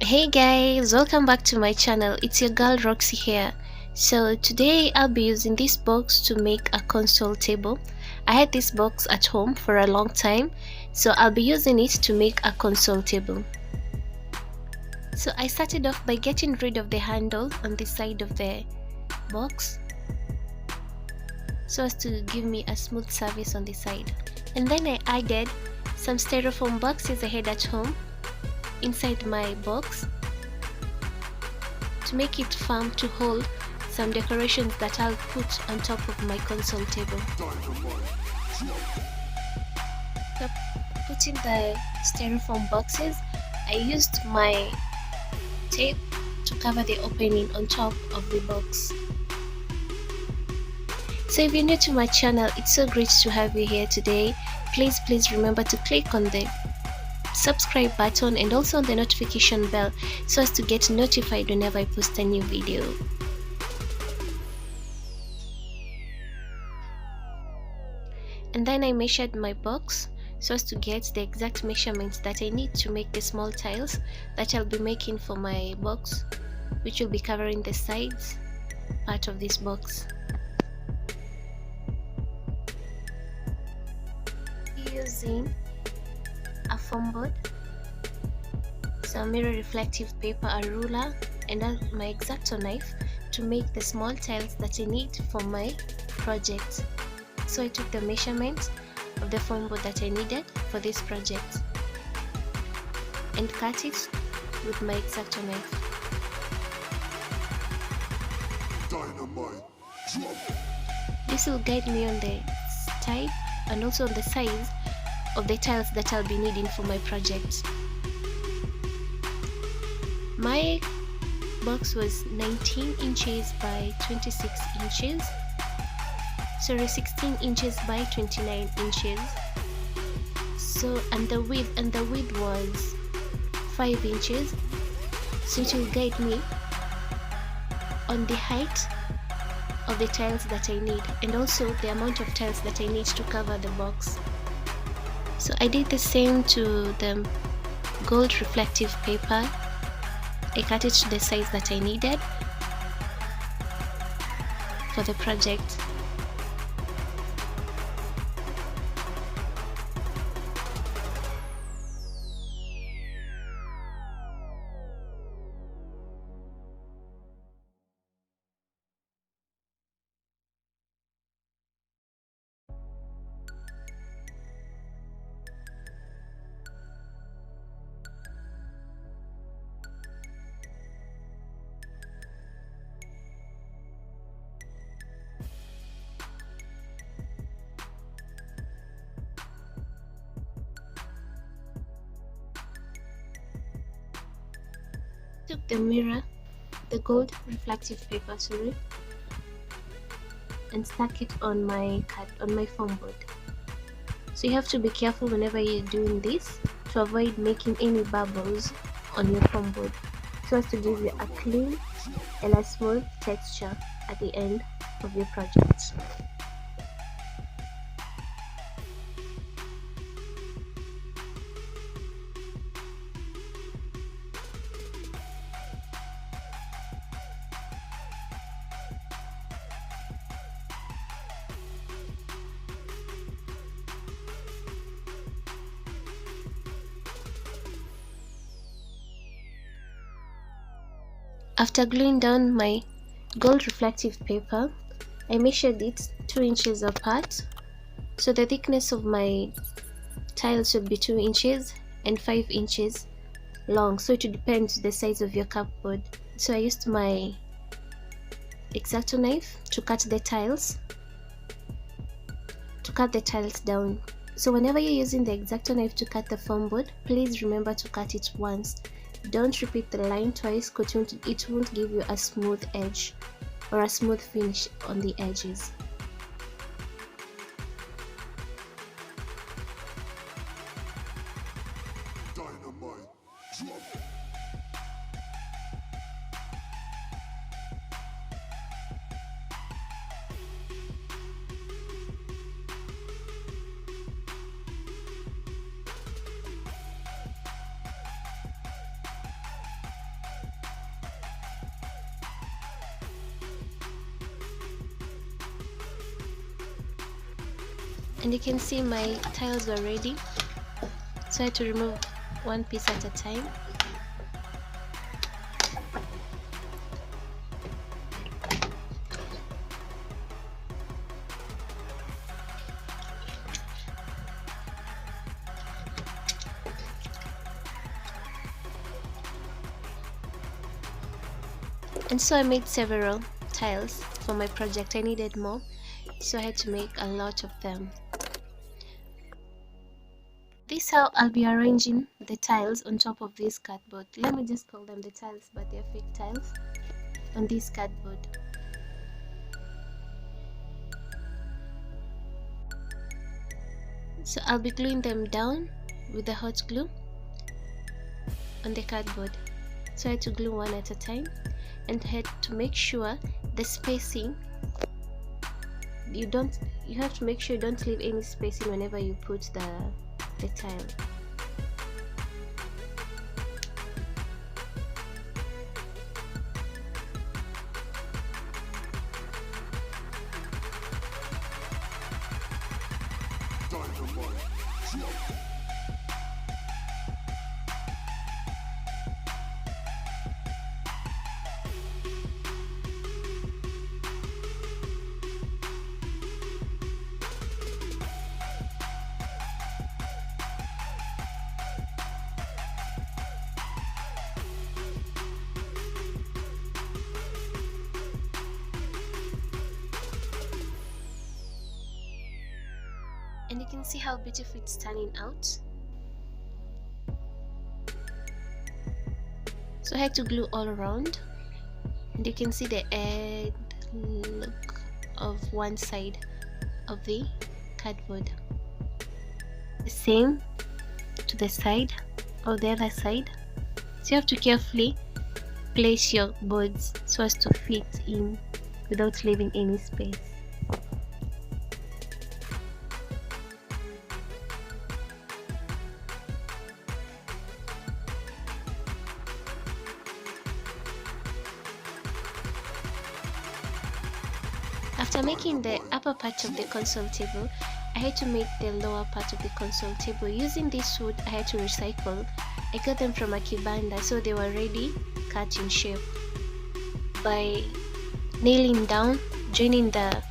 Hey guys, welcome back to my channel. It's your girl Roxy here. So today I'll be using this box to make a console table. I had this box at home for a long time, so I'll be using it to make a console table. So I started off by getting rid of the handle on the side of the box so as to give me a smooth surface on the side. And then I added some styrofoam boxes I had at home inside my box to make it firm to hold some decorations that I'll put on top of my console table. So putting the styrofoam boxes, I used my tape to cover the opening on top of the box. So if you're new to my channel, it's so great to have you here today. Please remember to click on the subscribe button and also on the notification bell so as to get notified whenever I post a new video. And then I measured my box so as to get the exact measurements that I need to make the small tiles that I'll be making for my box, which will be covering the sides part of this box. Using a foam board, some mirror reflective paper, a ruler, and my X-Acto knife to make the small tiles that I need for my project. So I took the measurement of the foam board that I needed for this project and cut it with my X-Acto knife. This will guide me on the type and also on the size of the tiles that I'll be needing for my project. My box was 19 inches by 26 inches, sorry, 16 inches by 29 inches. So and the width was 5 inches, so it will guide me on the height of the tiles that I need and also the amount of tiles that I need to cover the box. So I did the same to the gold reflective paper. I cut it to the size that I needed for the project. Took the mirror, the gold reflective paper, sorry, and stuck it on my foam board. So you have to be careful whenever you're doing this to avoid making any bubbles on your foam board, so as to give you a clean and a smooth texture at the end of your project. After gluing down my gold reflective paper, I measured it 2 inches apart, so the thickness of my tiles should be 2 inches and 5 inches long, so it would depend the size of your cupboard. So I used my X-Acto knife to cut the tiles down. So whenever you're using the X-Acto knife to cut the foam board, please remember to cut it once. Don't repeat the line twice because it won't give you a smooth edge or a smooth finish on the edges. And you can see my tiles are ready, so I had to remove one piece at a time. And so I made several tiles for my project. I needed more, so I had to make a lot of them. This is how I'll be arranging the tiles on top of this cardboard. Let me just call them the tiles, but they're fake tiles on this cardboard. So I'll be gluing them down with the hot glue on the cardboard. So I had to glue one at a time, and I had to make sure the spacing, you have to make sure you don't leave any spacing whenever you put the tile. And you can see how beautiful it's turning out. So I had to glue all around, and you can see the end look of one side of the cardboard. The same to the side of the other side. So you have to carefully place your boards so as to fit in without leaving any space. After making the upper part of the console table, I had to make the lower part of the console table. Using this wood I had to recycle. I got them from a kibanda, so they were ready cut in shape. By nailing down, joining the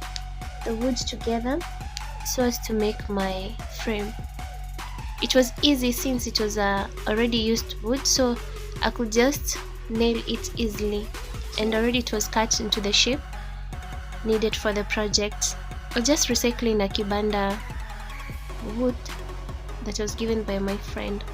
wood together so as to make my frame. It was easy since it was already used wood, so I could just nail it easily, and already it was cut into the shape needed for the project. Or just recycling a kibanda wood that was given by my friend.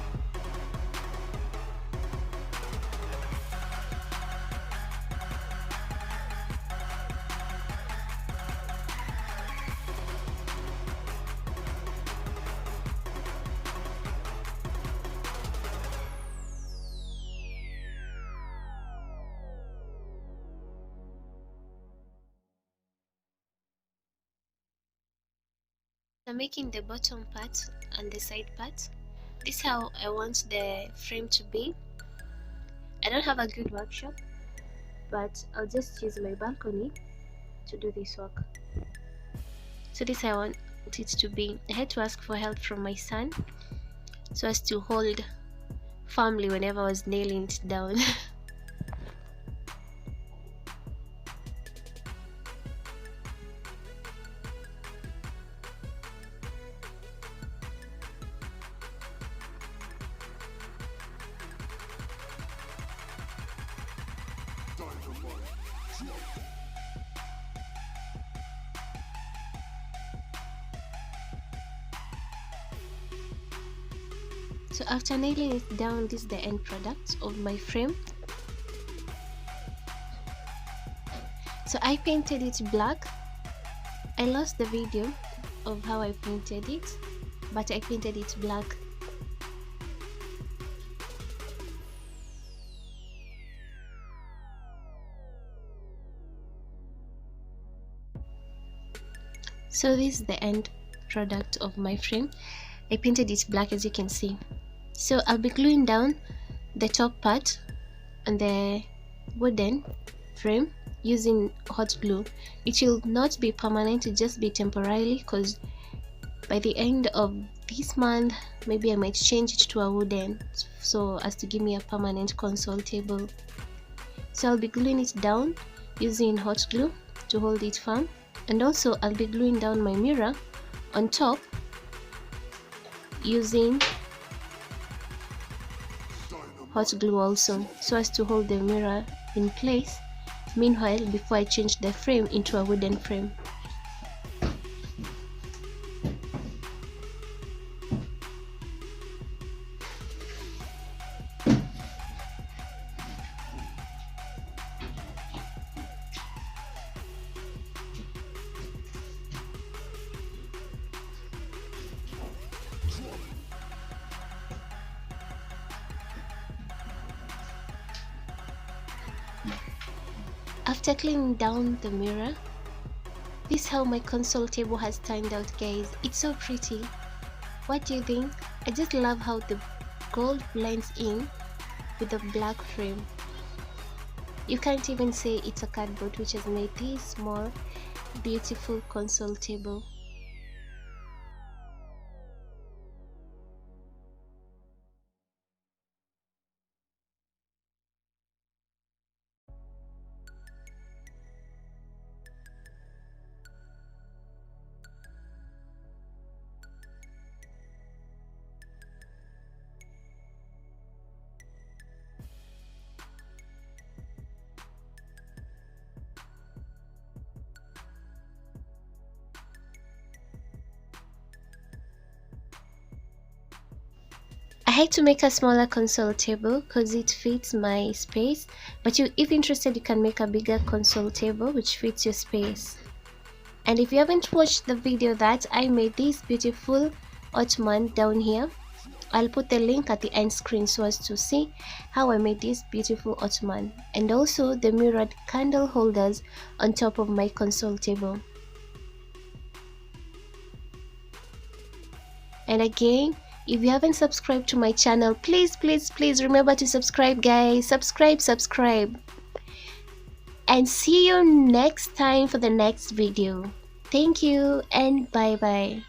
I'm making the bottom part and the side part. This is how I want the frame to be. I don't have a good workshop, but I'll just use my balcony to do this work. So this is how I want it to be. I had to ask for help from my son so as to hold firmly whenever I was nailing it down. So after nailing it down, this is the end product of my frame. So I painted it black. I lost the video of how I painted it, but I painted it black. So this is the end product of my frame. I painted it black, as you can see. So I'll be gluing down the top part on the wooden frame using hot glue. It will not be permanent, it will just be temporarily, because By the end of this month, maybe I might change it to a wooden, so as to give me a permanent console table. So I'll be gluing it down using hot glue to hold it firm, and also I'll be gluing down my mirror on top using hot glue also, so as to hold the mirror in place, meanwhile before I change the frame into a wooden frame. After cleaning down the mirror, this is how my console table has turned out, guys. It's so pretty. What do you think? I just love how the gold blends in with the black frame. You can't even say it's a cardboard which has made this small, beautiful console table. I had to make a smaller console table because it fits my space, but if interested, you can make a bigger console table which fits your space. And if you haven't watched the video that I made this beautiful ottoman down here, I'll put the link at the end screen so as to see how I made this beautiful ottoman, and also the mirrored candle holders on top of my console table. And again, if you haven't subscribed to my channel, please remember to subscribe, guys. Subscribe. And see you next time for the next video. Thank you and bye bye.